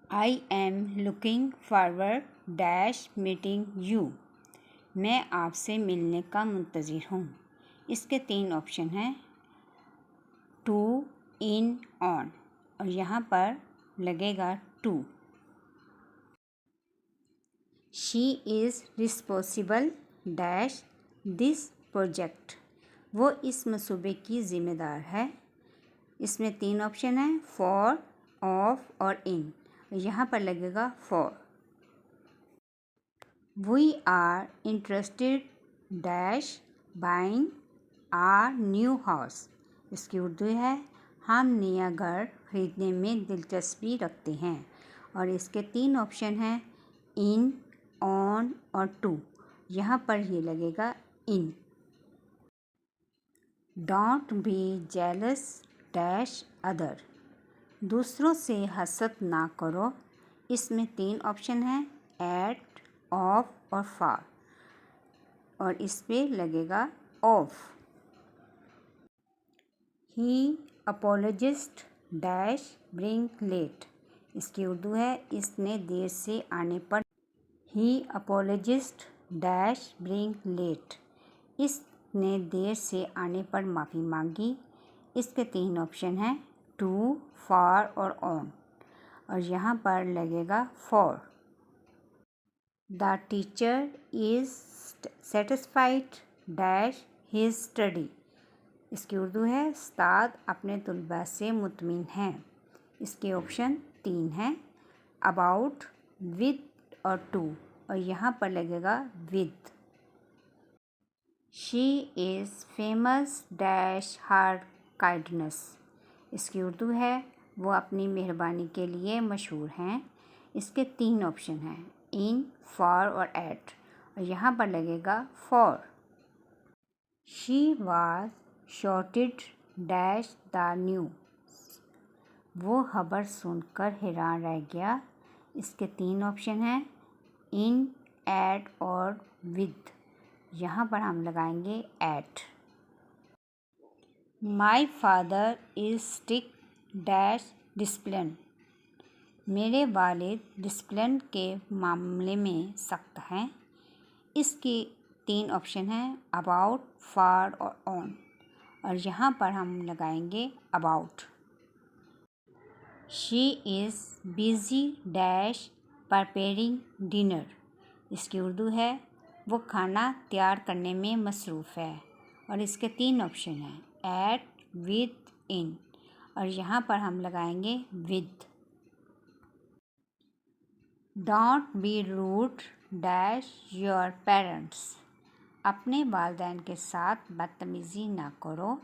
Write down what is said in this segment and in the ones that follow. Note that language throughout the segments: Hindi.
I am looking forward dash meeting you. मैं आपसे मिलने का मुंतज़िर हूँ। इसके 3 ऑप्शन हैं, टू, इन, ऑन, और यहाँ पर लगेगा to. She is responsible dash this project. वो इस मंसूबे की ज़िम्मेदार है। इसमें 3 ऑप्शन हैं, फॉर, ऑफ और इन। यहाँ पर लगेगा for. We are interested dash buying our new house. इसकी उर्दू है, हम नया घर खरीदने में दिलचस्पी रखते हैं। और इसके 3 ऑप्शन हैं, इन, ऑन और टू। यहाँ पर ये लगेगा in. Don't be jealous dash other. दूसरों से हसद ना करो। इसमें 3 ऑप्शन हैं, एट, ऑफ और फॉर, और इस पे लगेगा of. He apologist dash bring late. इसकी उर्दू है, इसने देर से आने पर। He apologist dash bring late. इसने देर से आने पर माफ़ी मांगी। इसके 3 ऑप्शन हैं, टू, फॉर और ऑन, और यहाँ पर लगेगा for. The teacher is satisfied dash his study. इसकी उर्दू है, उस्ताद अपने तलबा से मुतमिन हैं। इसके ऑप्शन 3 हैं, अबाउट, विद और टू, और यहाँ पर लगेगा with. She is famous dash her kindness. इसकी उर्दू है, वो अपनी मेहरबानी के लिए मशहूर हैं। इसके 3 ऑप्शन हैं, इन, फॉर और एट, और यहाँ पर लगेगा for. She was shorted dash the news. वो खबर सुनकर हैरान रह गया। इसके 3 ऑप्शन हैं, इन, एट और विद। यहाँ पर हम लगाएंगे at. My father is strict dash discipline. मेरे वालिद डिसिप्लिन के मामले में सख्त हैं। इसके 3 ऑप्शन हैं, अबाउट, फॉर और ऑन, और यहाँ पर हम लगाएंगे about. She is busy dash preparing dinner. इसकी उर्दू है, वो खाना तैयार करने में मसरूफ़ है, और इसके 3 ऑप्शन हैं, एट, विद, इन, और यहाँ पर हम लगाएंगे with. Don't be rude dash your parents. अपने वालिदैन के साथ बदतमीज़ी ना करो।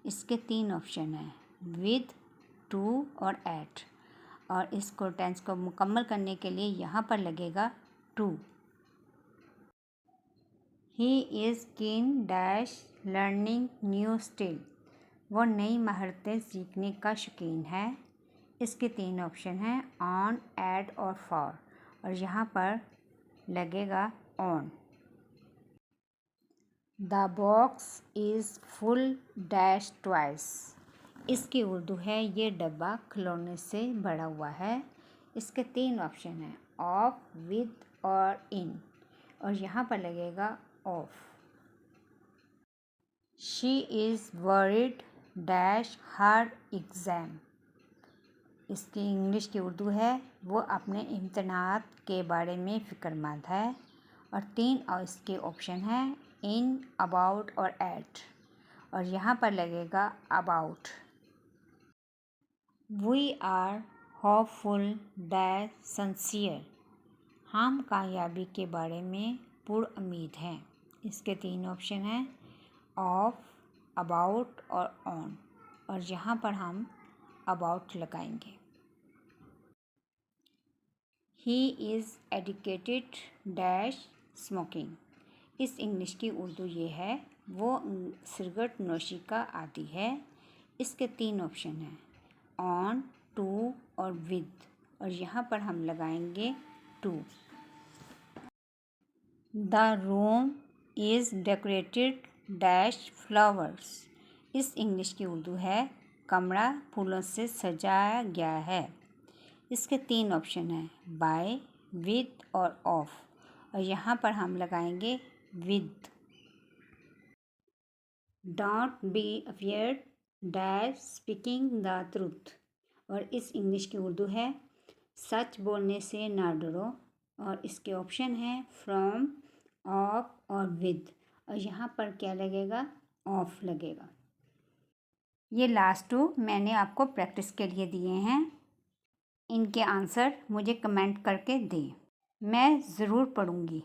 इसके 3 ऑप्शन हैं, विद, टू और एट, और इसको टेंस को मुकम्मल करने के लिए यहाँ पर लगेगा टू। ही इज़ कीन डैश लर्निंग न्यू स्किल। वो नई महारतें सीखने का शौकीन है। इसके 3 ऑप्शन हैं, ऑन, एट और फॉर, और यहाँ पर लगेगा on. The box is full dash twice. इसकी उर्दू है, ये डब्बा खिलौने से भरा हुआ है। इसके 3 ऑप्शन हैं, ऑफ, विद और इन, और यहाँ पर लगेगा of. She is worried dash her exam. इसकी इंग्लिश की उर्दू है, वो अपने इम्तहानात के बारे में फ़िक्रमंद है, और 3 और इसके ऑप्शन हैं, इन, अबाउट और एट, और यहाँ पर लगेगा about. We are hopeful dash sincere. हम कामयाबी के बारे में पुरउम्मीद हैं। इसके 3 ऑप्शन हैं, ऑफ, अबाउट और ऑन, और यहाँ पर हम अबाउट लगाएंगे। He is addicted dash smoking. इस इंग्लिश की उर्दू ये है, वो सिगरेट नोशी का आदी है। इसके 3 ऑप्शन हैं, ऑन, टू और विद, और यहाँ पर हम लगाएंगे to. The room is decorated dash flowers. इस इंग्लिश की उर्दू है, कमरा फूलों से सजाया गया है। इसके 3 ऑप्शन हैं, बाय, विद और ऑफ, और यहाँ पर हम लगाएंगे with. Don't be afraid dash speaking the truth, और इस इंग्लिश की उर्दू है सच बोलने से ना डरो, और इसके ऑप्शन हैं फ्रॉम, ऑफ और विद, और यहाँ पर क्या लगेगा, ऑफ लगेगा। ये लास्ट 2 मैंने आपको प्रैक्टिस के लिए दिए हैं। इनके आंसर मुझे कमेंट करके दें, मैं ज़रूर पढ़ूँगी।